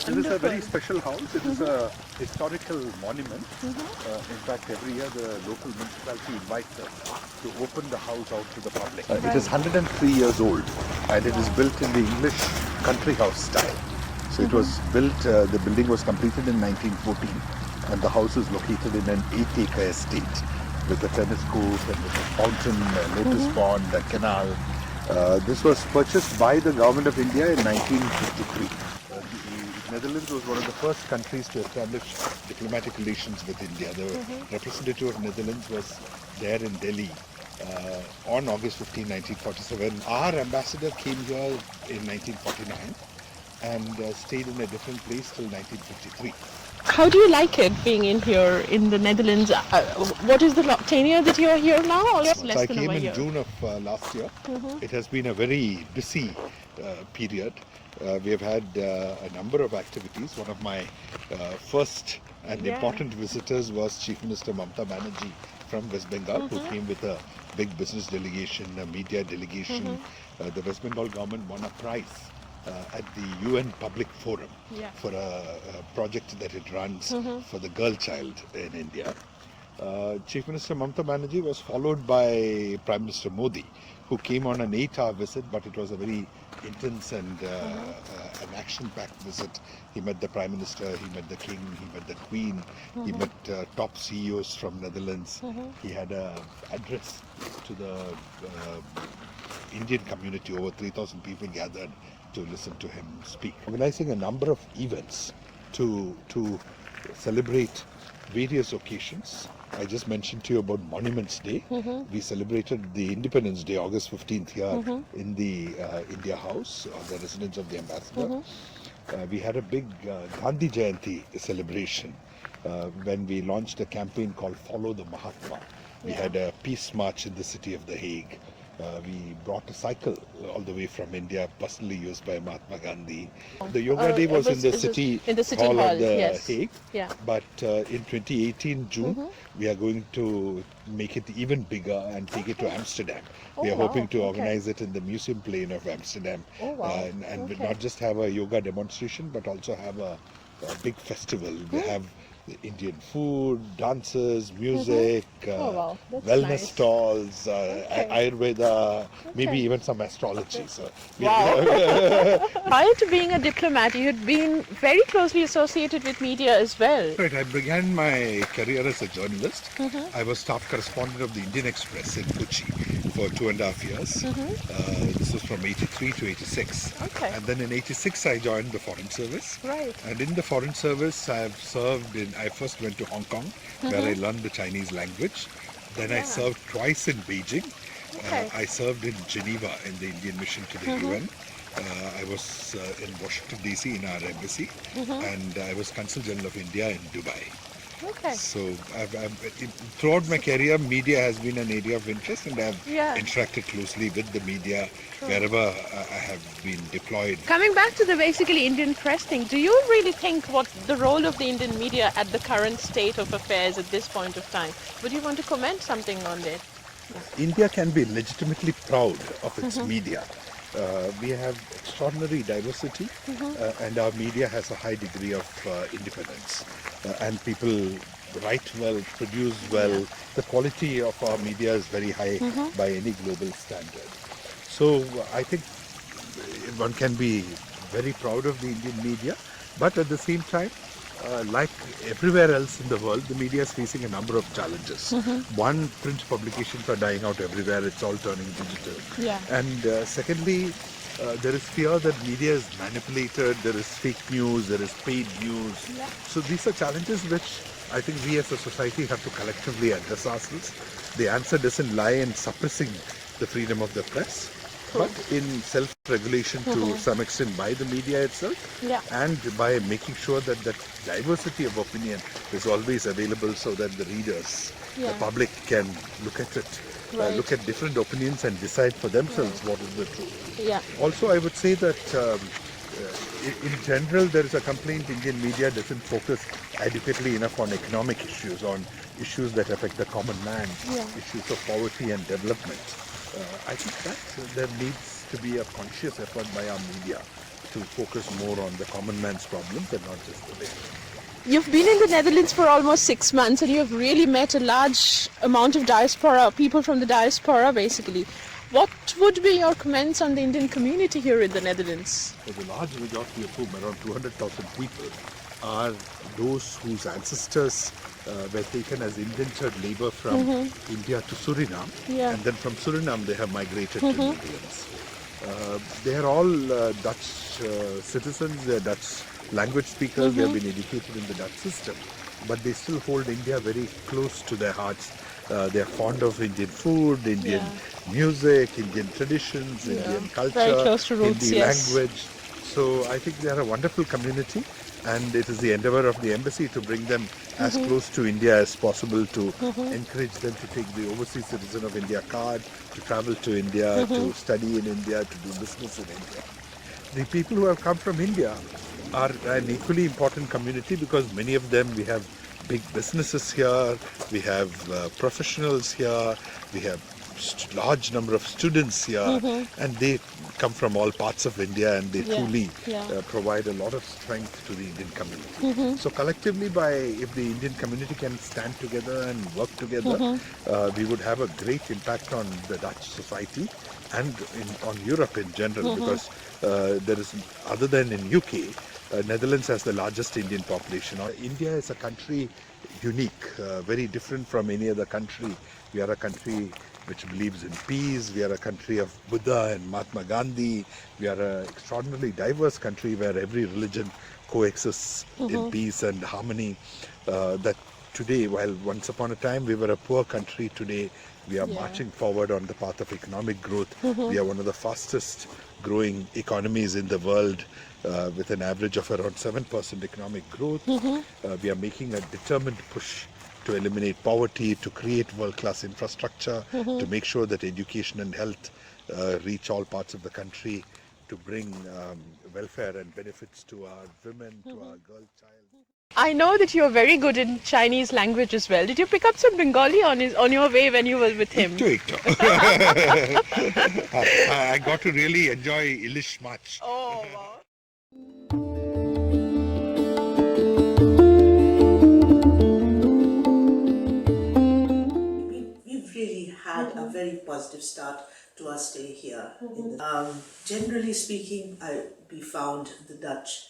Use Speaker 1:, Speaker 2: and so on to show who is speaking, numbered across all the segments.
Speaker 1: It is a very special house. It is a historical monument. In fact, every year the local municipality invites us to open the house out to the public. It is 103 years old and it is built in the English country house style. So it was built, the building was completed in 1914 and the house is located in an 8-acre estate with a tennis court and with a fountain, a lotus pond, a canal. This was purchased by the government of India in 1953. The Netherlands was one of the first countries to establish diplomatic relations with India. The representative of Netherlands was there in Delhi on August 15, 1947. Our ambassador came here in 1949 and stayed in a different place till 1953.
Speaker 2: How do you like it being in here in the Netherlands? What is the tenure that you are here now? Or less
Speaker 1: I
Speaker 2: than
Speaker 1: came
Speaker 2: a
Speaker 1: in
Speaker 2: year?
Speaker 1: June of last year. It has been a very busy period. We have had a number of activities. One of my first and important visitors was Chief Minister Mamata Banerjee from West Bengal, who came with a big business delegation, a media delegation. The West Bengal government won a prize at the UN Public Forum for a project that it runs for the girl child in India. Chief Minister Mamata Banerjee was followed by Prime Minister Modi, who came on an 8-hour visit, but it was a very intense and an action-packed visit. He met the Prime Minister, he met the King, he met the Queen, he met top CEOs from Netherlands. He had an address to the Indian community. Over 3,000 people gathered to listen to him speak. Organizing a number of events to celebrate various occasions. I just mentioned to you about Monuments Day. We celebrated the Independence Day, August 15th here in the India House, or the residence of the ambassador. We had a big Gandhi Jayanti celebration when we launched a campaign called Follow the Mahatma. We had a peace march in the city of The Hague. We brought a cycle all the way from India, personally used by Mahatma Gandhi. The Yoga Day was in the city hall of The Hague. But in 2018 June, we are going to make it even bigger and take it to Amsterdam. We are hoping to organize it in the museum plain of Amsterdam. And not just have a yoga demonstration, but also have a big festival. We have Indian food, dances, music, wellness stalls, Ayurveda, maybe even some astrology. So,
Speaker 2: Prior to being a diplomat, you had been very closely associated with media as well.
Speaker 1: Right, I began my career as a journalist. I was staff correspondent of the Indian Express in Kochi for 2.5 years. This was from 83 to 86. And then in 86 I joined the Foreign Service. And in the Foreign Service I have served in, I first went to Hong Kong where I learned the Chinese language. Then I served twice in Beijing. I served in Geneva in the Indian mission to the UN. I was in Washington DC in our embassy, and I was Consul General of India in Dubai. So throughout my career, media has been an area of interest, and I have interacted closely with the media wherever I have been deployed.
Speaker 2: Coming back to the basically Indian press thing, do you really think what the role of the Indian media at the current state of affairs at this point of time? Would you want to comment something on it?
Speaker 1: India can be legitimately proud of its media. We have extraordinary diversity and our media has a high degree of independence and people write well, produce well. The quality of our media is very high by any global standard. So I think one can be very proud of the Indian media, but at the same time, like everywhere else in the world, the media is facing a number of challenges. One, print publications are dying out everywhere, it's all turning digital. And secondly, there is fear that media is manipulated, there is fake news, there is paid news. So these are challenges which I think we as a society have to collectively address ourselves. The answer doesn't lie in suppressing the freedom of the press, but in self-regulation to some extent by the media itself, and by making sure that that diversity of opinion is always available so that the readers, the public can look at it, look at different opinions and decide for themselves what is the truth. Also, I would say that in general there is a complaint Indian media doesn't focus adequately enough on economic issues, on issues that affect the common man, issues of poverty and development. I think that there needs to be a conscious effort by our media to focus more on the common man's problems and not just the big.
Speaker 2: You've been in the Netherlands for almost 6 months and you've really met a large amount of diaspora, people from the diaspora basically. What would be your comments on the Indian community here in the Netherlands?
Speaker 1: So the large majority of whom, around 200,000 people, are those whose ancestors were taken as indentured labor from India to Suriname,
Speaker 2: Yeah.
Speaker 1: and then from Suriname they have migrated to Netherlands. They are all Dutch citizens, they are Dutch language speakers, they have been educated in the Dutch system, but they still hold India very close to their hearts. They are fond of Indian food, Indian music, Indian traditions, Indian culture,
Speaker 2: Very close to roots,
Speaker 1: Hindi
Speaker 2: yes.
Speaker 1: language. So I think they are a wonderful community, and it is the endeavor of the embassy to bring them as close to India as possible, to encourage them to take the Overseas Citizen of India card, to travel to India, to study in India, to do business in India. The people who have come from India are an equally important community because many of them, we have big businesses here, we have professionals here, we have large number of students here, and they come from all parts of India, and they truly provide a lot of strength to the Indian community. So collectively, if the Indian community can stand together and work together, we would have a great impact on the Dutch society and on Europe in general, because there is, other than in UK, Netherlands has the largest Indian population. India is a country unique, very different from any other country. We are a country which believes in peace. We are a country of Buddha and Mahatma Gandhi. We are an extraordinarily diverse country where every religion coexists in peace and harmony. That today, while once upon a time we were a poor country, today we are marching forward on the path of economic growth. We are one of the fastest growing economies in the world, with an average of around 7% economic growth. We are making a determined push to eliminate poverty, to create world-class infrastructure, to make sure that education and health reach all parts of the country, to bring welfare and benefits to our women, to our girl child.
Speaker 2: I know that you're very good in Chinese language as well. Did you pick up some Bengali on your way when you were with him?
Speaker 1: I got to really enjoy Ilish much.
Speaker 2: Oh, wow.
Speaker 3: We've really had a very positive start to our stay here. Generally speaking, we found the Dutch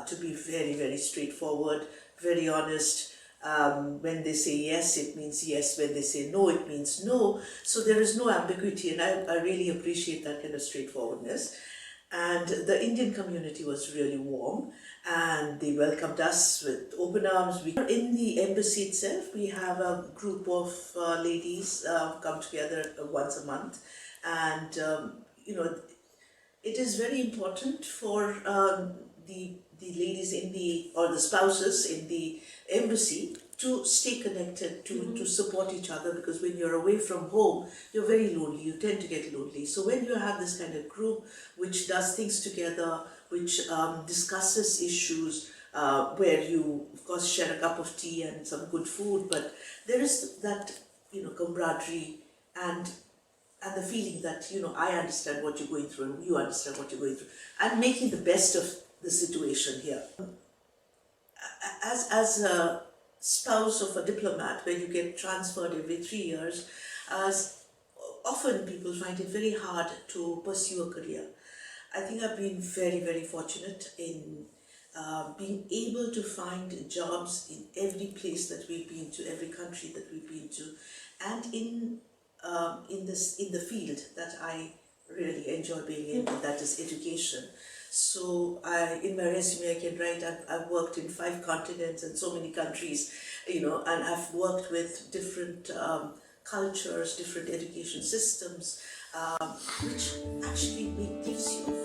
Speaker 3: to be very, very straightforward, very honest. When they say yes, it means yes. When they say no, it means no. So there is no ambiguity, and I really appreciate that kind of straightforwardness. And the Indian community was really warm, and they welcomed us with open arms. In the embassy itself, we have a group of ladies come together once a month, and you know, it is very important for the ladies in the spouses in the embassy to stay connected, to support each other, because when you're away from home, you're very lonely, you tend to get lonely. So when you have this kind of group which does things together, which discusses issues, where you of course share a cup of tea and some good food, but there is that, camaraderie and the feeling that, I understand what you're going through and you understand what you're going through, and making the best of the situation here. As a spouse of a diplomat, where you get transferred every 3 years, often people find it very hard to pursue a career. I think I've been very, very fortunate in being able to find jobs in every place that we've been to, every country that we've been to, and in the field that I really enjoy being in, that is education. So in my resume I can write I've worked in 5 continents and so many countries, and I've worked with different cultures, different education systems, which actually gives you